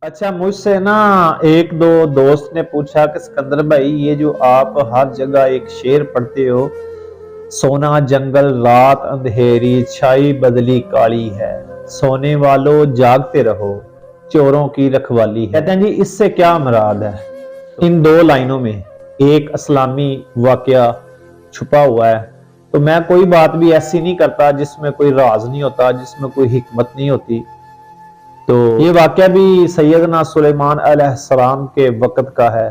अच्छा, मुझसे ना एक दो दोस्त ने पूछा कि सिकंदर भाई, ये जो आप हर जगह एक शेर पढ़ते हो, सोना जंगल रात अंधेरी छाई बदली काली है, सोने वालों जागते रहो चोरों की रखवाली है। कहते हैं जी, इससे क्या मुराद है? इन दो लाइनों में एक इस्लामी वाकया छुपा हुआ है। तो मैं कोई बात भी ऐसी नहीं करता जिसमें कोई राज नहीं होता, जिसमें कोई हिकमत नहीं होती। तो ये वाकया भी सैयदना सुलेमान अलैहिस्सलाम के वक्त का है।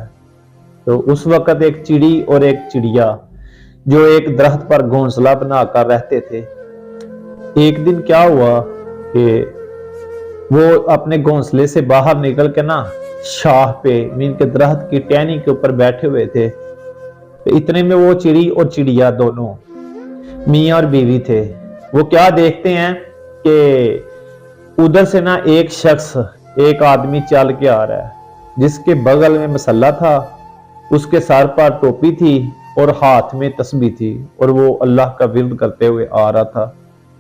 तो उस वक्त एक चिड़ी और एक चिड़िया जो एक दरख्त पर घोंसला बनाकर रहते थे। एक दिन क्या हुआ कि वो अपने घोंसले से बाहर निकल के ना शाह पे मीन के दरख्त की टहनी के ऊपर बैठे हुए थे। तो इतने में वो चिड़ी और चिड़िया दोनों मियाँ और बीवी थे। वो क्या देखते हैं कि उधर से ना एक शख्स, एक आदमी चल के आ रहा है, जिसके बगल में मसल्ला था, उसके सर पर टोपी थी और हाथ में तस्बीह थी, और वो अल्लाह का विर्द करते हुए आ रहा था।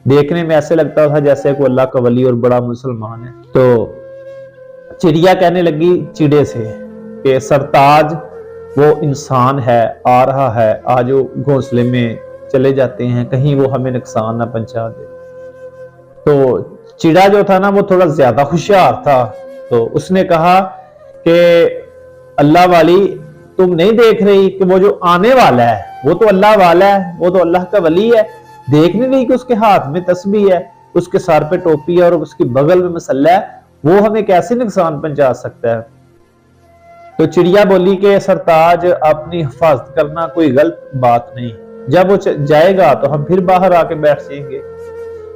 देखने में ऐसे लगता था जैसे कोई अल्लाह का वली और बड़ा मुसलमान है। तो चिड़िया कहने लगी चिड़े से कि सरताज वो इंसान है, आ रहा है, आज वो घोंसले में चले जाते हैं, कहीं वो हमें नुकसान ना पहुंचा दे। तो चिड़ा जो था ना वो थोड़ा ज्यादा होशियार था। तो उसने कहा कि अल्लाह वाली, तुम नहीं देख रही कि वो जो आने वाला है वो तो अल्लाह वाला है, वो तो अल्लाह का वली है। देख नहीं रही कि उसके हाथ में तस्बीह है, उसके सर पे टोपी है और उसकी बगल में मसल्ला है, वो हमें कैसे नुकसान पहुंचा सकता है? तो चिड़िया बोली कि सरताज, अपनी हिफाजत करना कोई गलत बात नहीं, जब वो जाएगा तो हम फिर बाहर आके बैठ जाएंगे।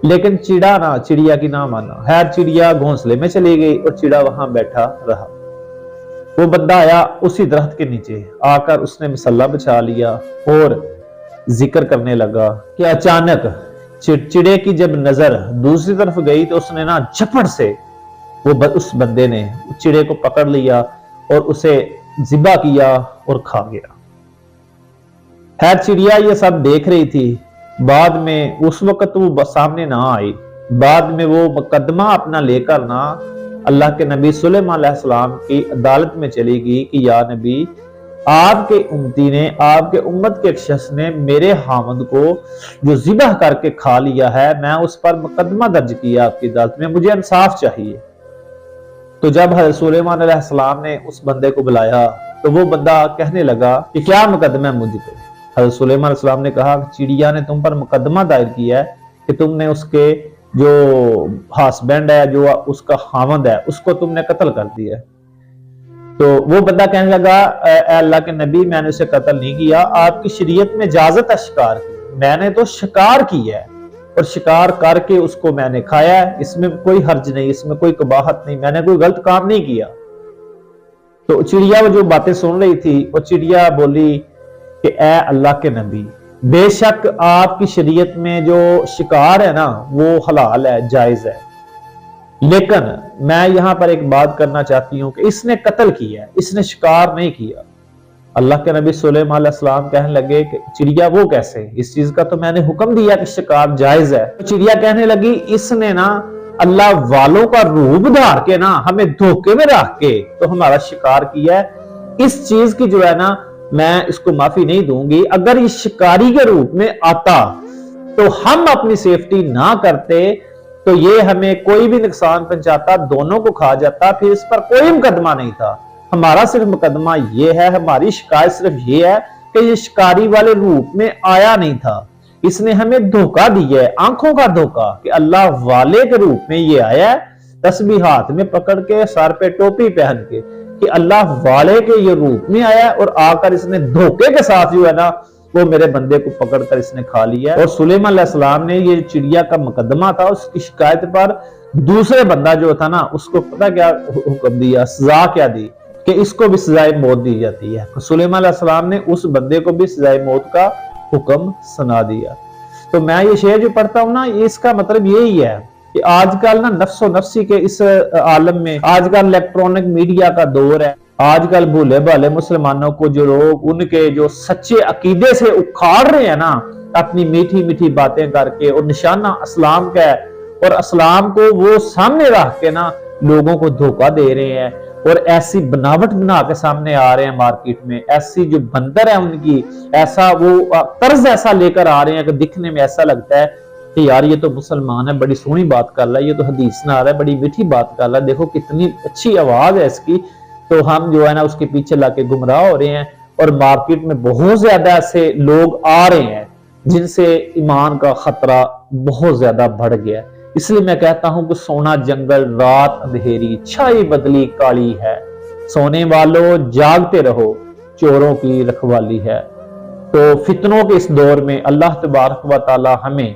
लेकिन चिड़िया की ना माना। खैर, चिड़िया घोंसले में चली गई और चिड़ा वहां बैठा रहा। वो बंदा आया उसी दरख्त के नीचे आकर, उसने मसल्ला बचा लिया और जिक्र करने लगा कि अचानक चिड़े की जब नजर दूसरी तरफ गई तो उसने ना झपट से उस बंदे ने चिड़े को पकड़ लिया और उसे जिबा किया और खा गया। खैर, चिड़िया ये सब देख रही थी। बाद में उस वक्त वो सामने ना आई, बाद में वो मुकदमा अपना लेकर ना अल्लाह के नबी सुलेमान अलैहिस्सलाम की अदालत में चली गई कि या नबी, आपके उम्मती ने, आपके उम्मत के एक शख्स ने मेरे हामद को जो ज़िबह करके खा लिया है, मैं उस पर मुकदमा दर्ज किया आपकी अदालत में, मुझे इंसाफ चाहिए। तो जब हज़रत सुलेमान अलैहिस्सलाम ने उस बंदे को बुलाया तो वो बंदा कहने लगा कि क्या मुकदमा है मुझ पे? हज़रत सुलेमान अलैहिस्सलाम ने कहा कि चिड़िया ने तुम पर मुकदमा दायर किया है कि तुमने उसके जो हस्बैंड है, जो उसका खामद है, उसको तुमने कत्ल कर दिया है। तो वो बंदा कहने लगा, अल्लाह के नबी, मैंने उसे कत्ल नहीं किया, आपकी शरीयत में इजाजत है शिकार की, मैंने तो शिकार किया है और शिकार करके उसको मैंने खाया है, इसमें कोई हर्ज नहीं, इसमें कोई कबाहत नहीं, मैंने कोई गलत काम नहीं किया। तो चिड़िया वो जो बातें सुन रही थी, वो चिड़िया बोली कि ए अल्लाह के नबी, बेशक आपकी शरीयत में जो शिकार है ना वो हलाल है, जायज है, लेकिन मैं यहां पर एक बात करना चाहती हूं कि इसने कत्ल किया है, इसने शिकार नहीं किया। अल्लाह के नबी सुलेमान अलैहिस्सलाम कहने लगे कि चिड़िया वो कैसे, इस चीज का तो मैंने हुक्म दिया कि शिकार जायज है। तो चिड़िया कहने लगी, इसने ना अल्लाह वालों का रूप धार के ना हमें धोखे में रख के तो हमारा शिकार किया है, इस चीज की जो है ना मैं इसको माफी नहीं दूंगी। अगर ये शिकारी के रूप में आता तो हम अपनी सेफ्टी ना करते तो ये हमें कोई भी नुकसान पहुंचाता, दोनों को खा जाता, फिर इस पर कोई मुकदमा नहीं था। हमारा सिर्फ मुकदमा ये है, हमारी शिकायत सिर्फ ये है कि ये शिकारी वाले रूप में आया नहीं था, इसने हमें धोखा दिया है, आंखों का धोखा, कि अल्लाह वाले के रूप में ये आया है, तस्बीह हाथ में पकड़ के, सर पे टोपी पहन के, कि अल्लाह वाले के ये रूप में आया और आकर इसने धोखे के साथ जो है ना वो मेरे बंदे को पकड़कर इसने खा लिया। और सुलेमान अलैहिस्सलाम ने ये चिड़िया का मुकदमा था, उसकी शिकायत पर दूसरे बंदा जो था ना उसको पता क्या हुक्म दिया, सजा क्या दी कि इसको भी सजाए मौत दी जाती है। तो सुलेमान अलैहिस्सलाम ने उस बंदे को भी सजाए मौत का हुक्म सुना दिया। तो मैं ये शेर जो पढ़ता हूँ ना, इसका मतलब यही है कि आजकल ना नफ्सो नफ्सी के इस आलम में, आजकल इलेक्ट्रॉनिक मीडिया का दौर है, आजकल भूले भाले मुसलमानों को जो लोग उनके जो सच्चे अकीदे से उखाड़ रहे हैं ना अपनी मीठी मीठी बातें करके, और निशाना इस्लाम का है और इस्लाम को वो सामने रख के ना लोगों को धोखा दे रहे हैं और ऐसी बनावट बना के सामने आ रहे हैं मार्केट में, ऐसी जो बंदर है उनकी, ऐसा वो तर्ज ऐसा लेकर आ रहे हैं कि दिखने में ऐसा लगता है कि यार ये तो मुसलमान है, बड़ी सोहनी बात कर रहा है, ये तो हदीस सुना रहा है, बड़ी मीठी बात कर रहा है, देखो कितनी अच्छी आवाज है इसकी। तो हम जो है ना उसके पीछे लाके गुमराह हो रहे हैं और मार्केट में बहुत ज्यादा ऐसे लोग आ रहे हैं जिनसे ईमान का खतरा बहुत ज्यादा बढ़ गया है। इसलिए मैं कहता हूं कि सोना जंगल रात अंधेरी छाई बदली काली है, सोने वालों जागते रहो चोरों की रखवाली है। तो फितनों के इस दौर में अल्लाह तबारक व तआला हमें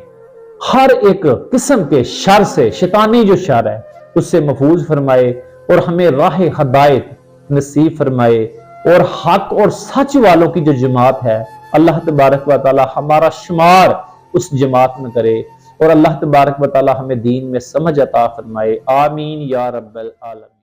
हर एक किस्म के शर से, शैतानी जो शर है उससे महफूज फरमाए और हमें राह हदायत नसीब फरमाए और हक और सच वालों की जो जमात है अल्लाह तबारक व तआला हमारा शुमार उस जमात में करे और अल्लाह तबारक व तआला हमें दीन में समझ अता फरमाए। आमीन या रब्बल आलमीन।